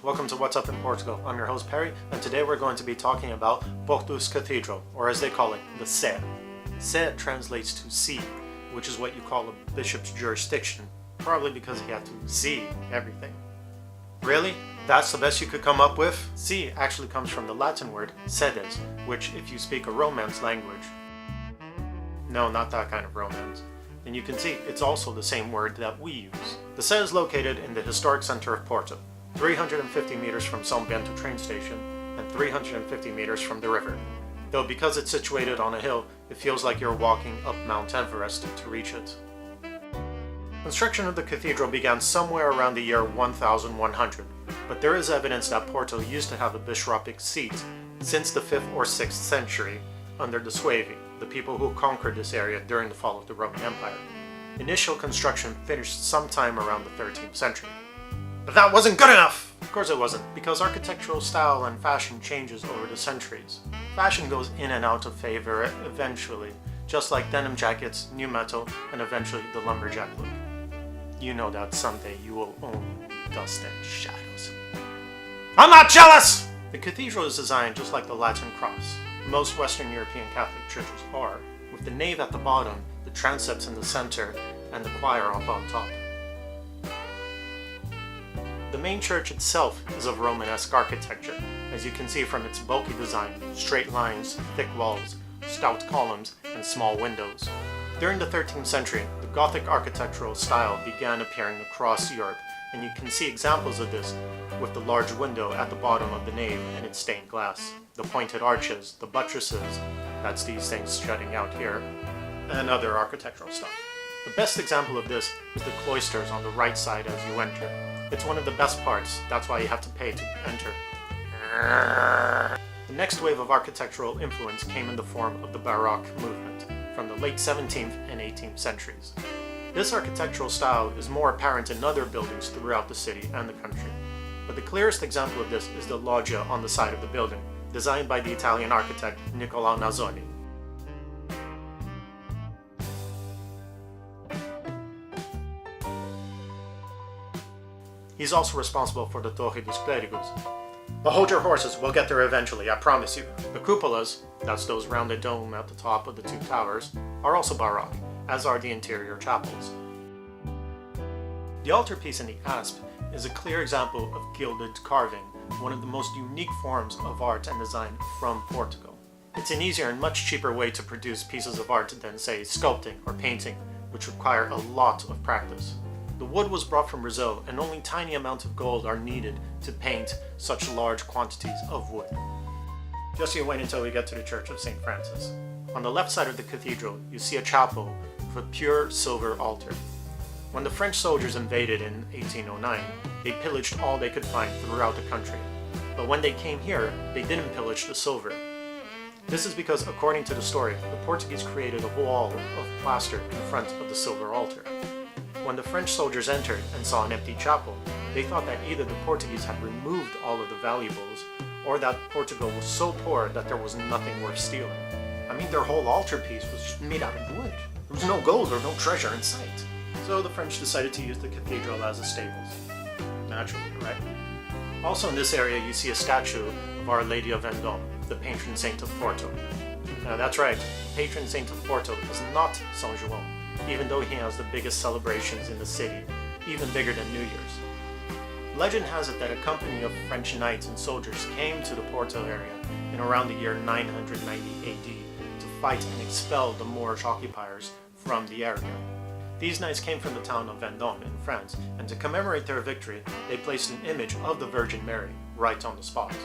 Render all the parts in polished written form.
welcome to What's Up in Portugal. I'm your host Perry, and today we're going to be talking about Porto's Cathedral, or as they call it, the Sé. Sé translates to sea, which is what you call a bishop's jurisdiction, probably because he had to see everything. Really? That's the best you could come up with? See actually comes from the Latin word sedes, which if you speak a Romance language, no, not that kind of Romance, then you can see it's also the same word that we use. The Sé is located in the historic center of Porto, 350 meters from São Bento train station and 350 meters from the river. Though because it's situated on a hill, it feels like you're walking up Mount Everest to reach it. Construction of the cathedral began somewhere around the year 1100, but there is evidence that Porto used to have a bishopric seat since the 5th or 6th century under the Suevi, the people who conquered this area during the fall of the Roman Empire. Initial construction finished sometime around the 13th century. But that wasn't good enough! Of course it wasn't, because architectural style and fashion changes over the centuries. Fashion goes in and out of favor eventually, just like denim jackets, new metal, and eventually the lumberjack look. You know that someday you will own dust and shadows. I'm not jealous! The cathedral is designed just like the Latin cross. Most Western European Catholic churches are, with the nave at the bottom, the transepts in the center, and the choir up on top. The main church itself is of Romanesque architecture, as you can see from its bulky design, straight lines, thick walls, stout columns, and small windows. During the 13th century, the Gothic architectural style began appearing across Europe, and you can see examples of this with the large window at the bottom of the nave and its stained glass, the pointed arches, the buttresses, that's these things jutting out here, and other architectural stuff. The best example of this is the cloisters on the right side as you enter. It's one of the best parts, that's why you have to pay to enter. The next wave of architectural influence came in the form of the Baroque movement, from the late 17th and 18th centuries. This architectural style is more apparent in other buildings throughout the city and the country, but the clearest example of this is the loggia on the side of the building, designed by the Italian architect Nicolao Nazzoni. He's also responsible for the Torre dos Clérigos. But hold your horses, we'll get there eventually, I promise you. The cupolas, that's those rounded dome at the top of the two towers, are also Baroque, as are the interior chapels. The altarpiece in the apse is a clear example of gilded carving, one of the most unique forms of art and design from Portugal. It's an easier and much cheaper way to produce pieces of art than, say, sculpting or painting, which require a lot of practice. The wood was brought from Brazil, and only tiny amounts of gold are needed to paint such large quantities of wood. Just you wait until we get to the Church of St. Francis. On the left side of the cathedral, you see a chapel with a pure silver altar. When the French soldiers invaded in 1809, they pillaged all they could find throughout the country. But when they came here, they didn't pillage the silver. This is because, according to the story, the Portuguese created a wall of plaster in front of the silver altar. When the French soldiers entered and saw an empty chapel, they thought that either the Portuguese had removed all of the valuables, or that Portugal was so poor that there was nothing worth stealing. I mean, their whole altarpiece was just made out of wood. There was no gold or no treasure in sight. So the French decided to use the cathedral as a stables. Naturally, right? Also in this area you see a statue of Our Lady of Vendôme, the patron saint of Porto. Now that's right, the patron saint of Porto is not São João, even though he has the biggest celebrations in the city, even bigger than New Year's. Legend has it that a company of French knights and soldiers came to the Porto area in around the year 990 AD to fight and expel the Moorish occupiers from the area. These knights came from the town of Vendôme in France, and to commemorate their victory, they placed an image of the Virgin Mary right on the spot.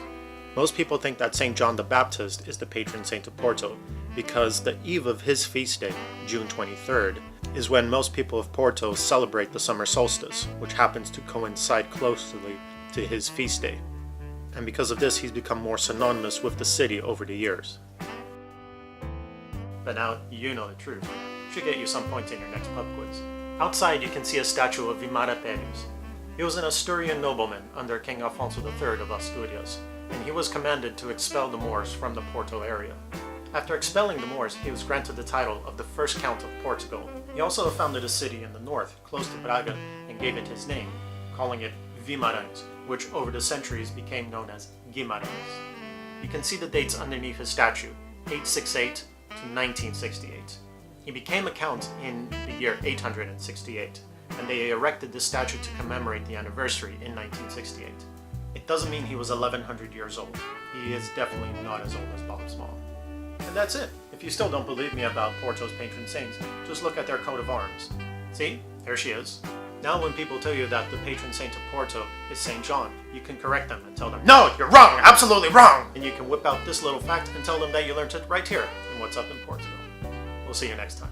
Most people think that St. John the Baptist is the patron saint of Porto, because the eve of his feast day, June 23rd, is when most people of Porto celebrate the summer solstice, which happens to coincide closely to his feast day. And because of this, he's become more synonymous with the city over the years. But now you know the truth. Should get you some points in your next pub quiz. Outside you can see a statue of Vimara Pérez. He was an Asturian nobleman under King Afonso III of Asturias, and he was commanded to expel the Moors from the Porto area. After expelling the Moors, he was granted the title of the first Count of Portugal. He also founded a city in the north, close to Braga, and gave it his name, calling it Guimarães, which over the centuries became known as Guimarães. You can see the dates underneath his statue, 868 to 1968. He became a count in the year 868, and they erected this statue to commemorate the anniversary in 1968. It doesn't mean he was 1100 years old. He is definitely not as old as Bob Small. And that's it. If you still don't believe me about Porto's patron saints, just look at their coat of arms. See? There she is. Now when people tell you that the patron saint of Porto is St. John, you can correct them and tell them, "No, you're wrong! Absolutely wrong!" And you can whip out this little fact and tell them that you learned it right here in What's Up in Portugal. We'll see you next time.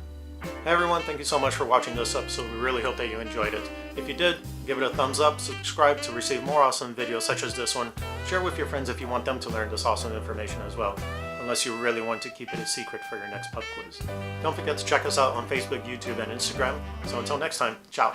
Hey everyone, thank you so much for watching this episode. We really hope that you enjoyed it. If you did, give it a thumbs up, subscribe to receive more awesome videos such as this one, share with your friends if you want them to learn this awesome information as well, unless you really want to keep it a secret for your next pub quiz. Don't forget to check us out on Facebook, YouTube, and Instagram. So until next time, ciao!